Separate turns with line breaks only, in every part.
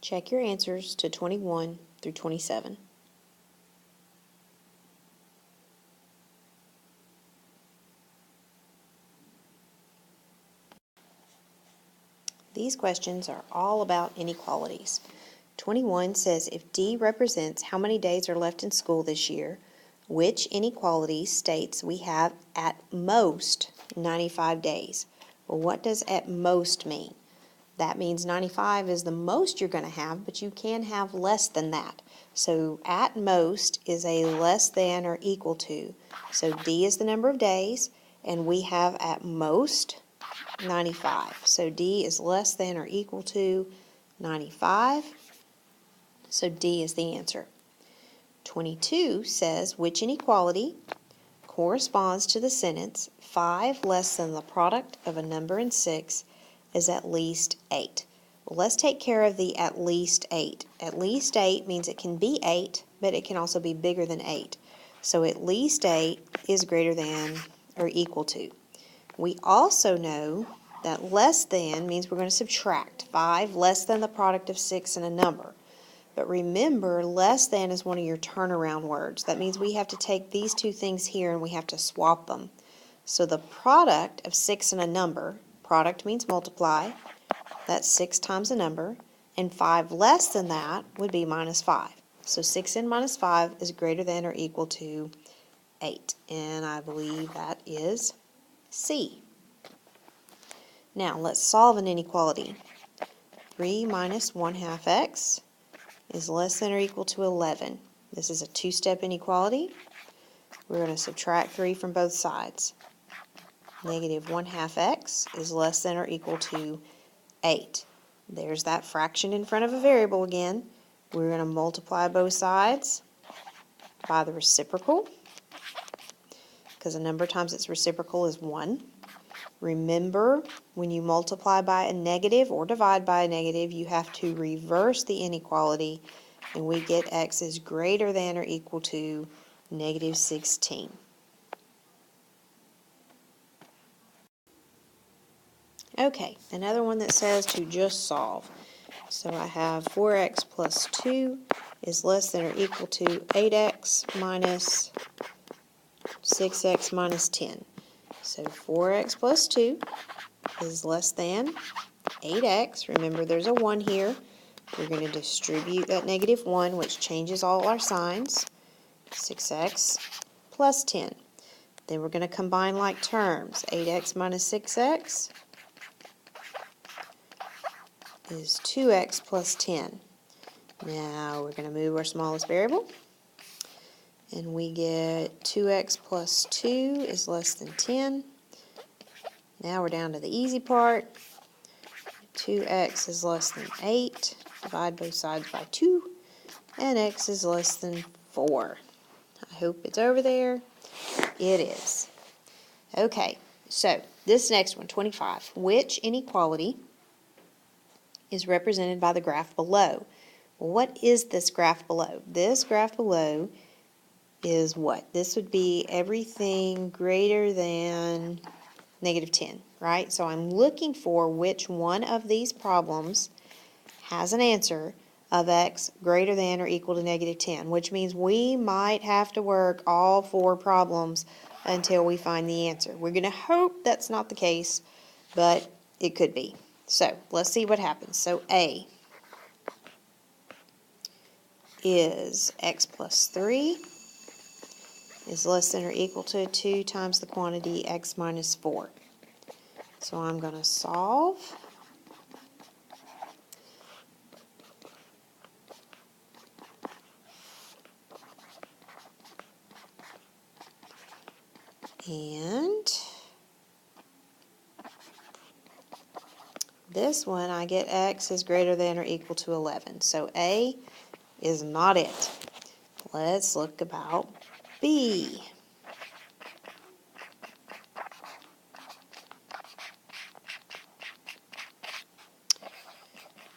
Check your answers to 21 through 27. These questions are all about inequalities. 21 says if D represents how many days are left in school this year, which inequality states we have at most 95 days? Well, what does at most mean? That means 95 is the most you're going to have, but you can have less than that. So at most is a less than or equal to. So D is the number of days, and we have at most 95. So D is less than or equal to 95. So D is the answer. 22 says which inequality corresponds to the sentence 5 less than the product of a number and 6 is at least 8. Well, let's take care of the at least 8. At least 8 means it can be 8, but it can also be bigger than 8. So at least 8 is greater than or equal to. We also know that less than means we're going to subtract 5 less than the product of 6 and a number. But remember, less than is one of your turnaround words. That means we have to take these two things here and we have to swap them. So the product of 6 and a number, product means multiply, that's 6 times a number, and 5 less than that would be minus 5. So 6 and minus 5 is greater than or equal to 8. And I believe that is C. Now let's solve an inequality. 3 minus 1/2 x is less than or equal to 11. This is a two-step inequality. We're going to subtract 3 from both sides. Negative 1/2 x is less than or equal to 8. There's that fraction in front of a variable again. We're going to multiply both sides by the reciprocal, because a number times its reciprocal is 1. Remember, when you multiply by a negative or divide by a negative, you have to reverse the inequality, and we get x is greater than or equal to negative 16. Okay, another one that says to just solve. So I have 4x plus 2 is less than or equal to 8x minus 6x minus 10. So 4x plus 2 is less than 8x. Remember, there's a 1 here. We're going to distribute that negative 1, which changes all our signs. 6x plus 10. Then we're going to combine like terms. 8x minus 6x is 2x plus 10. Now we're going to move our smallest variable, and we get 2x plus 2 is less than 10. Now we're down to the easy part. 2x is less than 8. Divide both sides by 2, and x is less than 4. I hope it's over there. It is. Okay, so this next one, 25. Which inequality is represented by the graph below? Well, what is this graph below? This graph below is what? This would be everything greater than negative 10, right? So I'm looking for which one of these problems has an answer of x greater than or equal to negative 10, which means we might have to work all 4 problems until we find the answer. We're going to hope that's not the case, but it could be. So let's see what happens. So A is x plus 3 is less than or equal to 2 times the quantity x minus 4. So I'm going to solve. And this one, I get x is greater than or equal to 11. So A is not it. Let's look about B.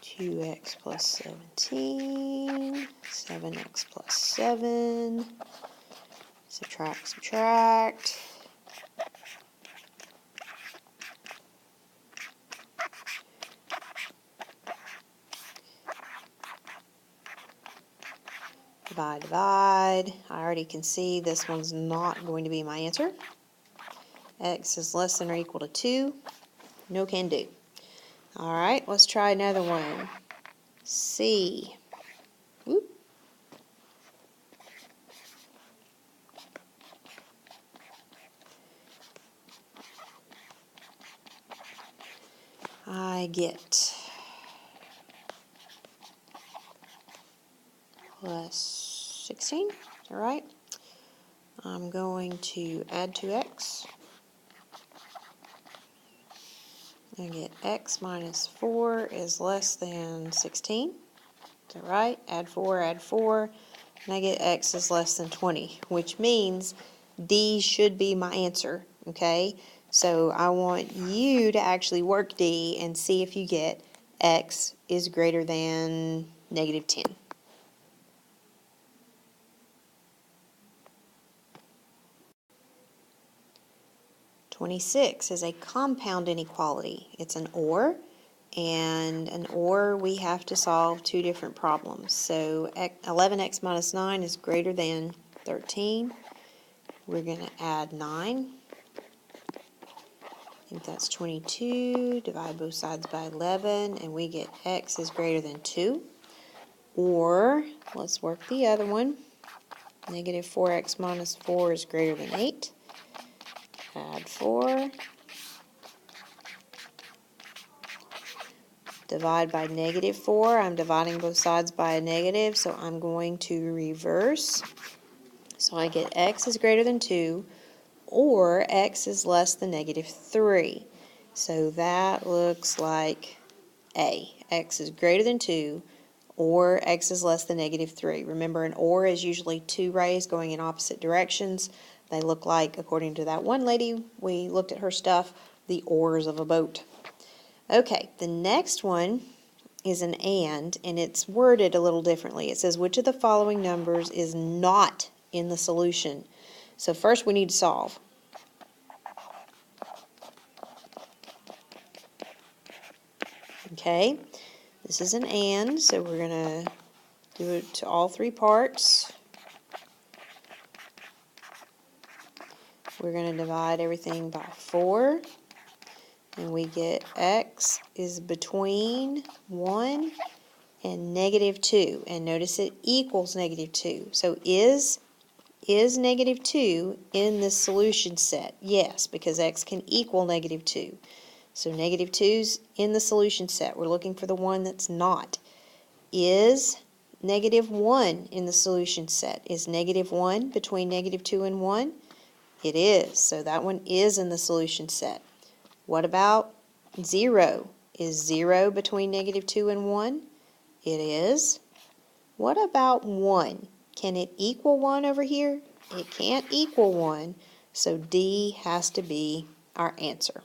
Two x plus 17, 7x plus 7, subtract, subtract. Divide, divide. I already can see this one's not going to be my answer. X is less than or equal to 2. No can do. All right, let's try another one. C. Whoop. I get plus 16, is that right? I'm going to add 2x. I get x minus 4 is less than 16. Is that right? Add 4, and I get x is less than 20, which means D should be my answer, okay? So I want you to actually work D and see if you get x is greater than negative 10. (26) is a compound inequality. It's an OR, and an OR we have to solve two different problems. So 11x minus 9 is greater than 13. We're going to add 9. I think that's 22. Divide both sides by 11, and we get x is greater than 2. Or, let's work the other one. Negative 4x minus 4 is greater than 8. Add 4. Divide by negative 4. I'm dividing both sides by a negative, so I'm going to reverse. So I get x is greater than 2, or x is less than negative 3. So that looks like A. X is greater than 2, or x is less than negative 3. Remember, an or is usually two rays going in opposite directions. They look like, according to that one lady, we looked at her stuff, the oars of a boat. Okay, the next one is an and it's worded a little differently. It says, which of the following numbers is not in the solution? So first we need to solve. Okay, this is an and, so we're going to do it to all three parts. We're going to divide everything by 4. And we get x is between 1 and negative 2. And notice it equals negative 2. So is negative 2 in this solution set? Yes, because x can equal negative 2. So negative 2's in the solution set. We're looking for the one that's not. Is negative 1 in the solution set? Is negative 1 between negative 2 and 1? It is. So that one is in the solution set. What about 0? Is 0 between negative 2 and 1? It is. What about 1? Can it equal 1 over here? It can't equal 1, so D has to be our answer.